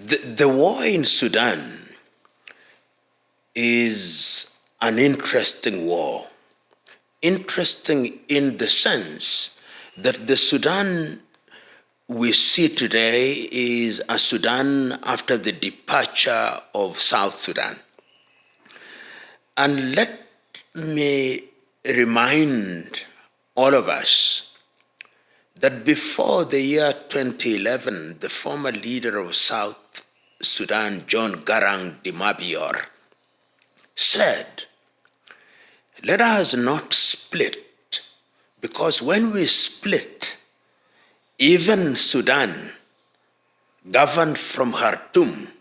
The war in Sudan is an interesting war. Interesting in the sense that the Sudan we see today is a Sudan after the departure of South Sudan. And let me remind all of us that before the year 2011, the former leader of South Sudan, John Garang de Mabior, said, "Let us not split, because when we split, even Sudan, governed from Khartoum,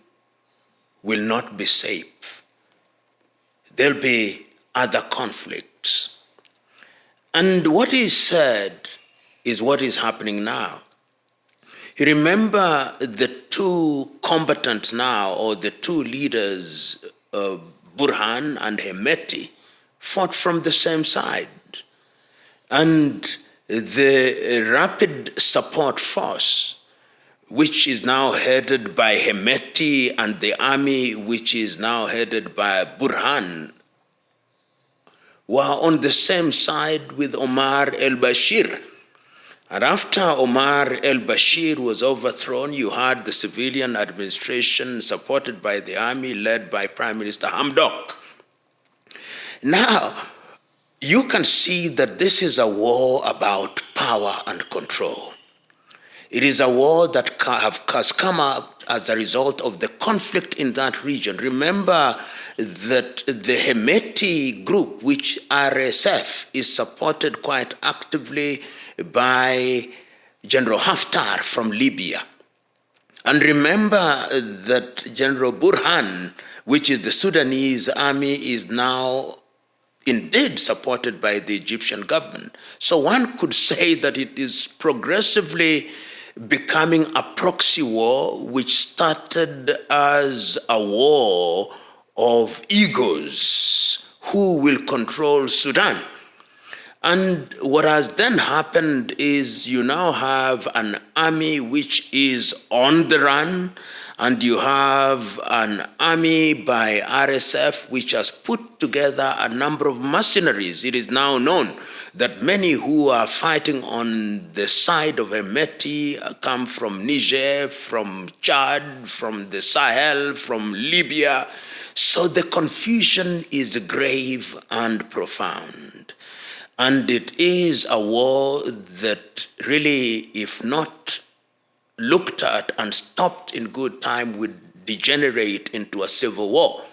will not be safe. There'll be other conflicts." And what he said is what is happening now. You remember the two combatants now, or the two leaders, Burhan and Hemeti, fought from the same side. And the Rapid Support Force, which is now headed by Hemeti, and the army, which is now headed by Burhan, were on the same side with Omar el-Bashir. And after Omar el-Bashir was overthrown, you had the civilian administration supported by the army, led by Prime Minister Hamdok. Now, you can see that this is a war about power and control. It is a war that has come out as a result of the conflict in that region. Remember that the Hemeti group, which RSF, is supported quite actively by General Haftar from Libya. And remember that General Burhan, which is the Sudanese army, is now indeed supported by the Egyptian government. So one could say that it is progressively becoming a proxy war, which started as a war of egos who will control Sudan. And what has then happened is you now have an army which is on the run, and you have an army by RSF which has put together a number of mercenaries. It is now known that many who are fighting on the side of Hemeti come from Niger, from Chad, from the Sahel, from Libya. So the confusion is grave and profound. And it is a war that really, if not looked at and stopped in good time, would degenerate into a civil war.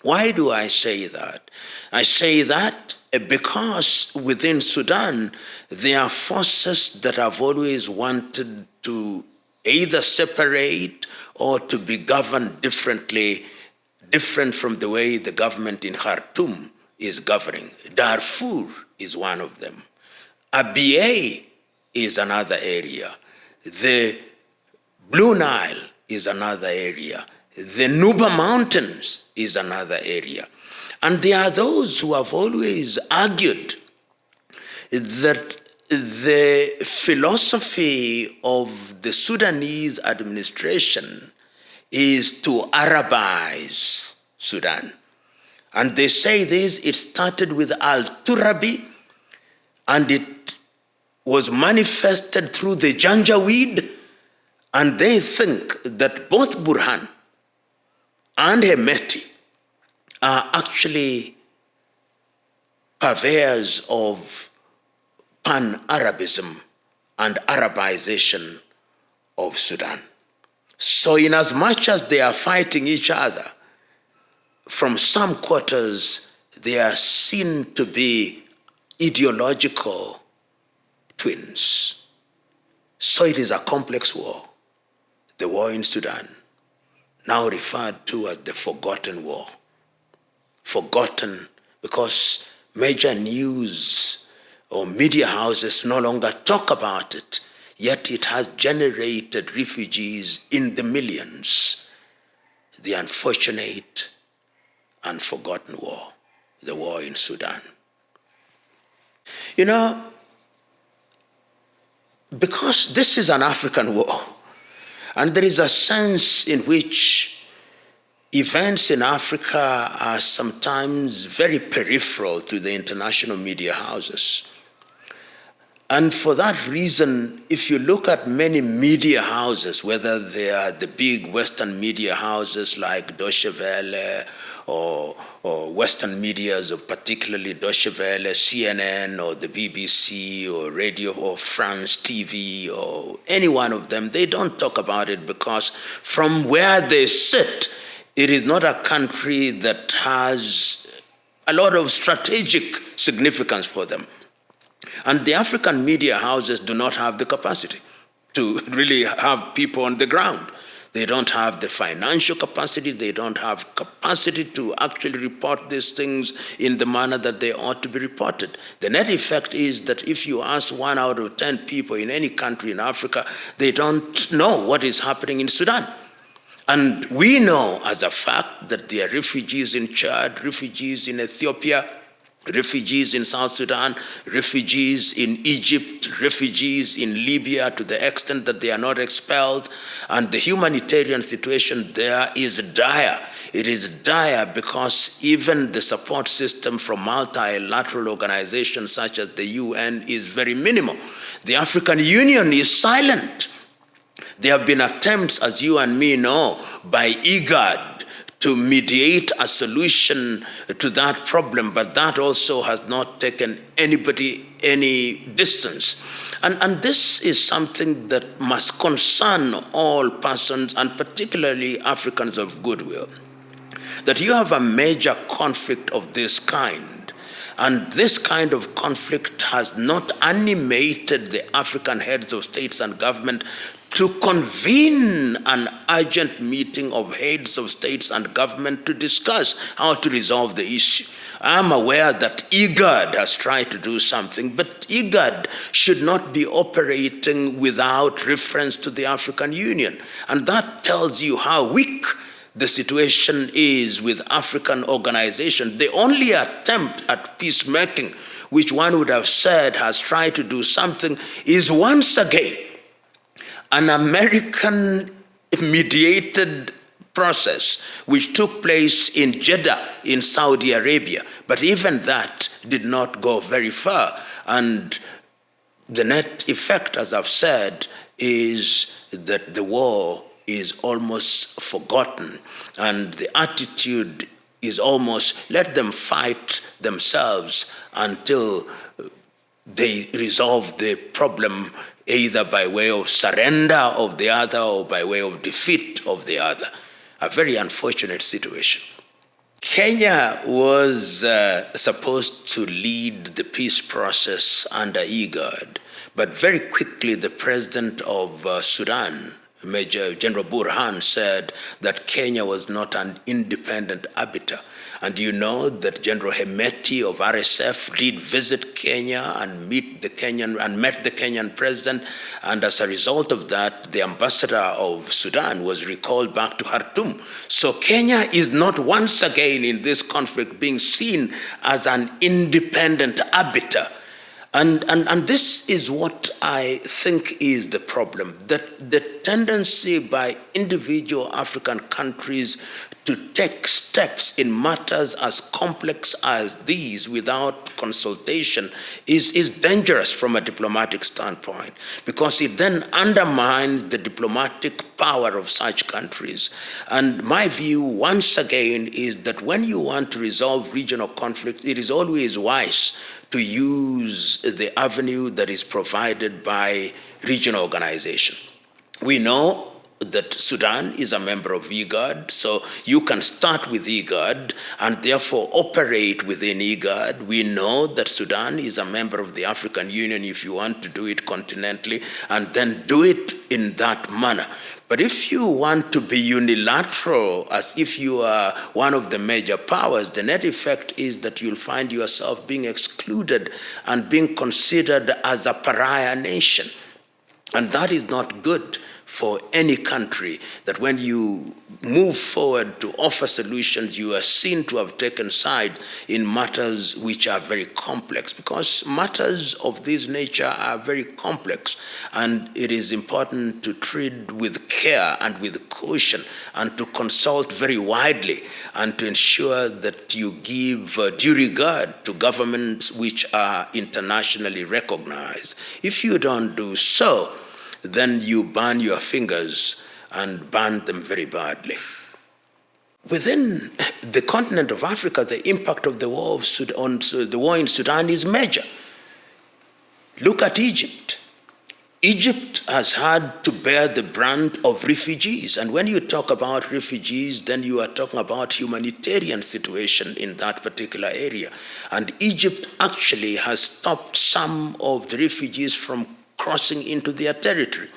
Why do I say that? I say that because within Sudan, there are forces that have always wanted to either separate or to be governed differently, different from the way the government in Khartoum is governing. Darfur is one of them. Abyei is another area. The Blue Nile is another area. The Nuba Mountains is another area. And there are those who have always argued that the philosophy of the Sudanese administration is to Arabize Sudan. And they say this, it started with Al-Turabi, and it was manifested through the Janjaweed, and they think that both Burhan and Hemeti are actually purveyors of pan-Arabism and Arabization of Sudan. So in as much as they are fighting each other, from some quarters, they are seen to be ideological twins. So it is a complex war, the war in Sudan, now referred to as the forgotten war. Forgotten because major news or media houses no longer talk about it, yet it has generated refugees in the millions. The unfortunate and forgotten war, the war in Sudan. You know, because this is an African war, And there is a sense in which events in Africa are sometimes very peripheral to the international media houses. And for that reason, if you look at many media houses, whether they are the big Western media houses like Deutsche Welle or Western medias, or particularly Deutsche Welle, CNN, or the BBC, or Radio or France TV, or any one of them, they don't talk about it because from where they sit, it is not a country that has a lot of strategic significance for them. And the African media houses do not have the capacity to really have people on the ground. They don't have the financial capacity. They don't have capacity to actually report these things in the manner that they ought to be reported. The net effect is that if you ask 1 out of 10 people in any country in Africa, they don't know what is happening in Sudan. And we know as a fact that there are refugees in Chad, refugees in Ethiopia, refugees in South Sudan, refugees in Egypt, refugees in Libya to the extent that they are not expelled. And the humanitarian situation there is dire. It is dire because even the support system from multilateral organizations such as the UN is very minimal. The African Union is silent. There have been attempts, as you and me know, by IGAD to mediate a solution to that problem, but that also has not taken anybody any distance. And this is something that must concern all persons, and particularly Africans of goodwill, that you have a major conflict of this kind, and this kind of conflict has not animated the African heads of states and government to convene an urgent meeting of heads of states and government to discuss how to resolve the issue. I'm aware that IGAD has tried to do something, but IGAD should not be operating without reference to the African Union. And that tells you how weak the situation is with African organizations. The only attempt at peacemaking, which one would have said has tried to do something, is once again an American-mediated process which took place in Jeddah in Saudi Arabia. But even that did not go very far. And the net effect, as I've said, is that the war is almost forgotten. And the attitude is almost, let them fight themselves until they resolve the problem either by way of surrender of the other or by way of defeat of the other. A very unfortunate situation. Kenya was supposed to lead the peace process under IGAD, but very quickly the president of Sudan, Major General Burhan, said that Kenya was not an independent arbiter. And you know that General Hemeti of RSF did visit Kenya and met the Kenyan president, and as a result of that, the ambassador of Sudan was recalled back to Khartoum. So Kenya is not once again in this conflict being seen as an independent arbiter. And this is what I think is the problem, that the tendency by individual African countries to take steps in matters as complex as these without consultation is dangerous from a diplomatic standpoint, because it then undermines the diplomatic power of such countries. And my view, once again, is that when you want to resolve regional conflict, it is always wise to use the avenue that is provided by regional organization. We know that Sudan is a member of IGAD, so you can start with IGAD and therefore operate within IGAD. We know that Sudan is a member of the African Union if you want to do it continentally, and then do it in that manner. But if you want to be unilateral, as if you are one of the major powers, the net effect is that you'll find yourself being excluded and being considered as a pariah nation. And that is not good for any country that when you move forward to offer solutions, you are seen to have taken side in matters which are very complex, because matters of this nature are very complex, and it is important to treat with care and with caution and to consult very widely and to ensure that you give due regard to governments which are internationally recognized. If you don't do so, then you burn your fingers and burn them very badly. Within the continent of Africa, the impact of the war in Sudan is major. Look at Egypt. Egypt has had to bear the brunt of refugees. And when you talk about refugees, then you are talking about humanitarian situation in that particular area. And Egypt actually has stopped some of the refugees from crossing into their territory.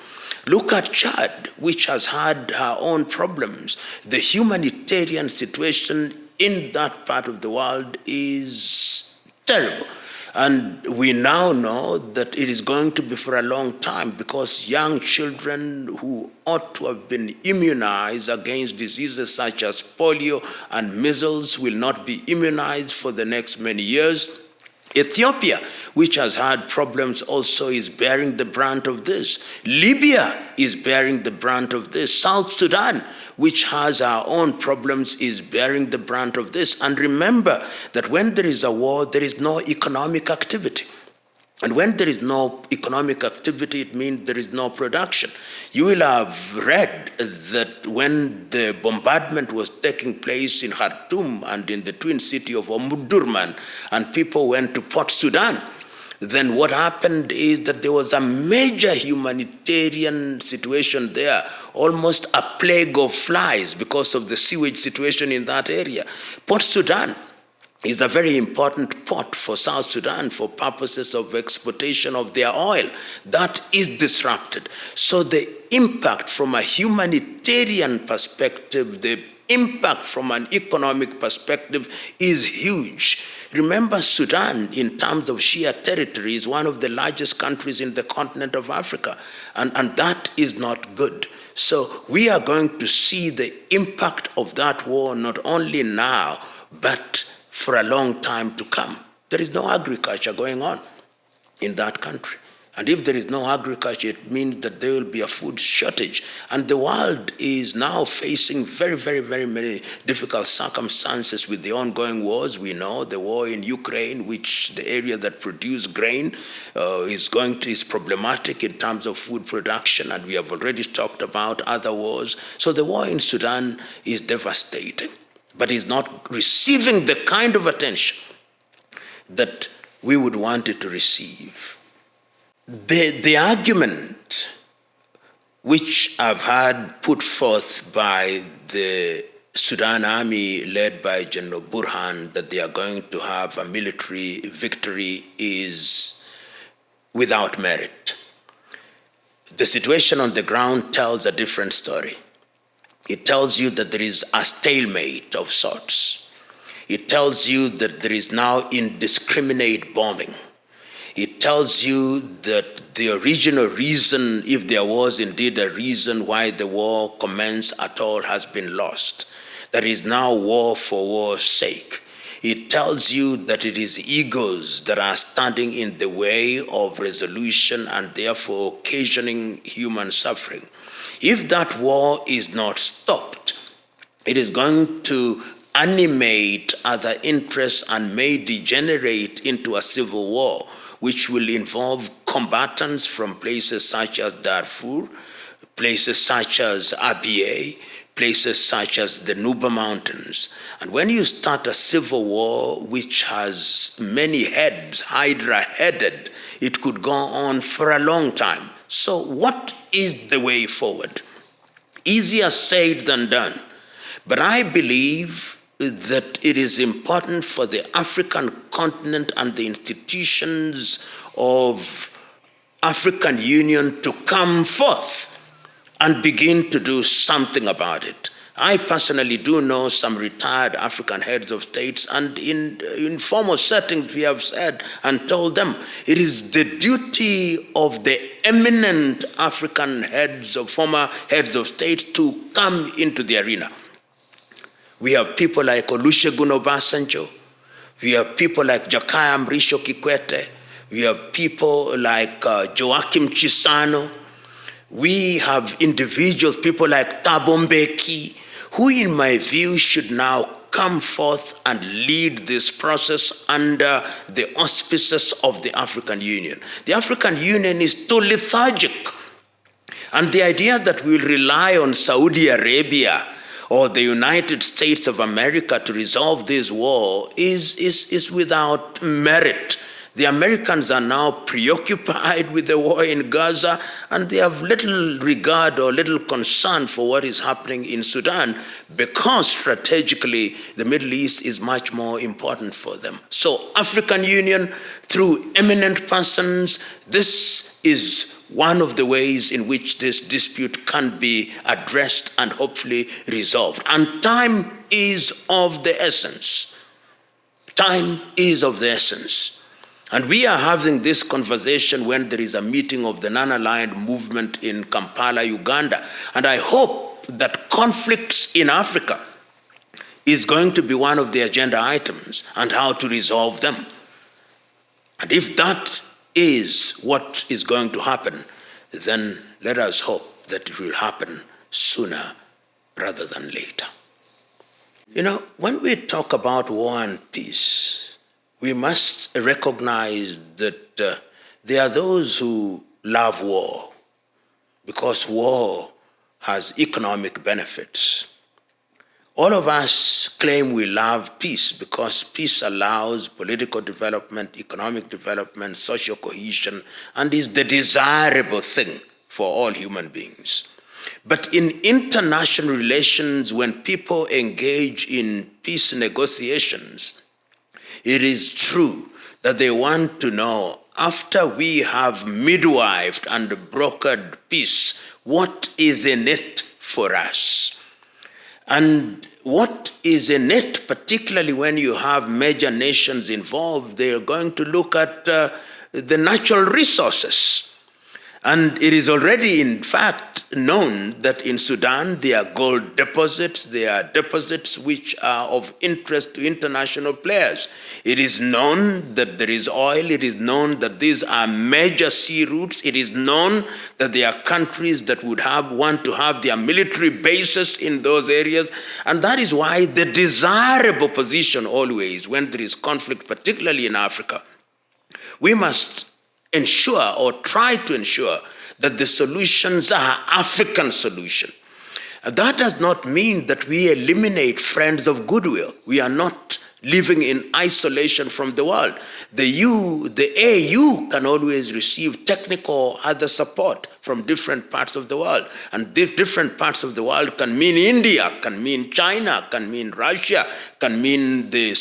Look at Chad, which has had her own problems. The humanitarian situation in that part of the world is terrible. And we now know that it is going to be for a long time, because young children who ought to have been immunized against diseases such as polio and measles will not be immunized for the next many years. Ethiopia, which has had problems, also is bearing the brunt of this. Libya is bearing the brunt of this. South Sudan, which has our own problems, is bearing the brunt of this. And remember that when there is a war, there is no economic activity. And when there is no economic activity, it means there is no production. You will have read that when the bombardment was taking place in Khartoum and in the twin city of Omdurman, and people went to Port Sudan, then what happened is that there was a major humanitarian situation there, almost a plague of flies because of the sewage situation in that area. Port Sudan is a very important port for South Sudan for purposes of exportation of their oil. That is disrupted. So the impact from a humanitarian perspective, the impact from an economic perspective is huge. Remember, Sudan, in terms of sheer territory, is one of the largest countries in the continent of Africa, and that is not good. So we are going to see the impact of that war not only now, but for a long time to come. There is no agriculture going on in that country. And if there is no agriculture, it means that there will be a food shortage. And the world is now facing very, very, very many difficult circumstances with the ongoing wars. We know the war in Ukraine, which the area that produces grain is problematic in terms of food production. And we have already talked about other wars. So the war in Sudan is devastating, but is not receiving the kind of attention that we would want it to receive. The argument which I've had put forth by the Sudan army led by General Burhan that they are going to have a military victory is without merit. The situation on the ground tells a different story. It tells you that there is a stalemate of sorts. It tells you that there is now indiscriminate bombing. It tells you that the original reason, if there was indeed a reason why the war commenced at all, has been lost. There is now war for war's sake. It tells you that it is egos that are standing in the way of resolution and therefore occasioning human suffering. If that war is not stopped, it is going to animate other interests and may degenerate into a civil war, which will involve combatants from places such as Darfur, places such as Abyei, places such as the Nuba Mountains. And when you start a civil war which has many heads, Hydra-headed, it could go on for a long time. So what is the way forward? Easier said than done. But I believe that it is important for the African continent and the institutions of African Union to come forth and begin to do something about it. I personally do know some retired African heads of states, and in formal settings we have said and told them it is the duty of the eminent African former heads of state to come into the arena. We have people like Olusegun Obasanjo. We have people like Jakaya Mrisho Kikwete. We have people like Joachim Chissano. We have individuals, people like Thabo Mbeki, who in my view should now come forth and lead this process under the auspices of the African Union. The African Union is too lethargic. And the idea that we'll rely on Saudi Arabia or the United States of America to resolve this war is without merit. The Americans are now preoccupied with the war in Gaza, and they have little regard or little concern for what is happening in Sudan, because strategically the Middle East is much more important for them. So African Union, through eminent persons, this is one of the ways in which this dispute can be addressed and hopefully resolved. And time is of the essence. Time is of the essence. And we are having this conversation when there is a meeting of the non-aligned movement in Kampala, Uganda. And I hope that conflicts in Africa is going to be one of the agenda items and how to resolve them. And if that is what is going to happen, then let us hope that it will happen sooner rather than later. You know, when we talk about war and peace, we must recognize that there are those who love war because war has economic benefits. All of us claim we love peace because peace allows political development, economic development, social cohesion, and is the desirable thing for all human beings. But in international relations, when people engage in peace negotiations, it is true that they want to know, after we have midwifed and brokered peace, what is in it for us? And what is in it, particularly when you have major nations involved, they are going to look at the natural resources. And it is already, in fact, known that in Sudan, there are gold deposits, there are deposits which are of interest to international players. It is known that there is oil, it is known that these are major sea routes, it is known that there are countries that would want to have their military bases in those areas. And that is why the desirable position always, when there is conflict, particularly in Africa, we must ensure or try to ensure that the solutions are African solutions. That does not mean that we eliminate friends of goodwill. We are not living in isolation from the world. The AU can always receive technical or other support from different parts of the world. And different parts of the world can mean India, can mean China, can mean Russia, can mean the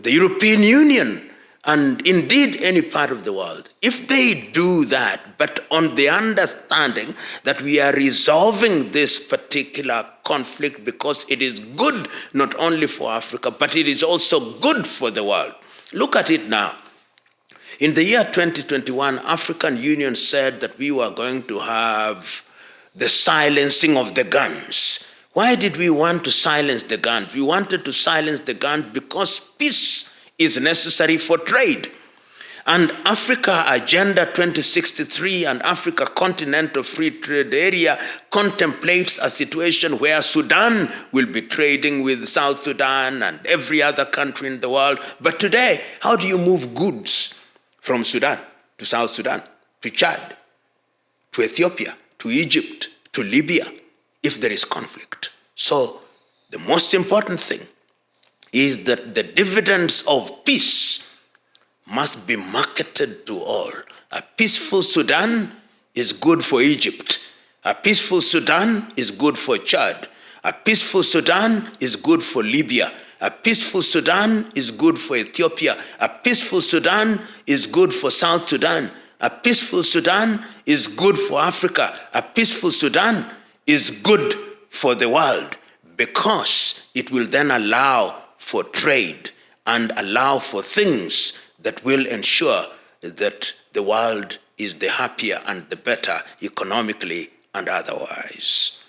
European Union, and indeed any part of the world. If they do that, but on the understanding that we are resolving this particular conflict because it is good not only for Africa, but it is also good for the world. Look at it now. In the year 2021, African Union said that we were going to have the silencing of the guns. Why did we want to silence the guns? We wanted to silence the guns because peace is necessary for trade. And Africa Agenda 2063 and Africa Continental Free Trade Area contemplates a situation where Sudan will be trading with South Sudan and every other country in the world. But today, how do you move goods from Sudan to South Sudan, to Chad, to Ethiopia, to Egypt, to Libya, if there is conflict? So the most important thing is that the dividends of peace must be marketed to all. A peaceful Sudan is good for Egypt. A peaceful Sudan is good for Chad. A peaceful Sudan is good for Libya. A peaceful Sudan is good for Ethiopia. A peaceful Sudan is good for South Sudan. A peaceful Sudan is good for Africa. A peaceful Sudan is good for the world because it will then allow for trade and allow for things that will ensure that the world is the happier and the better economically and otherwise.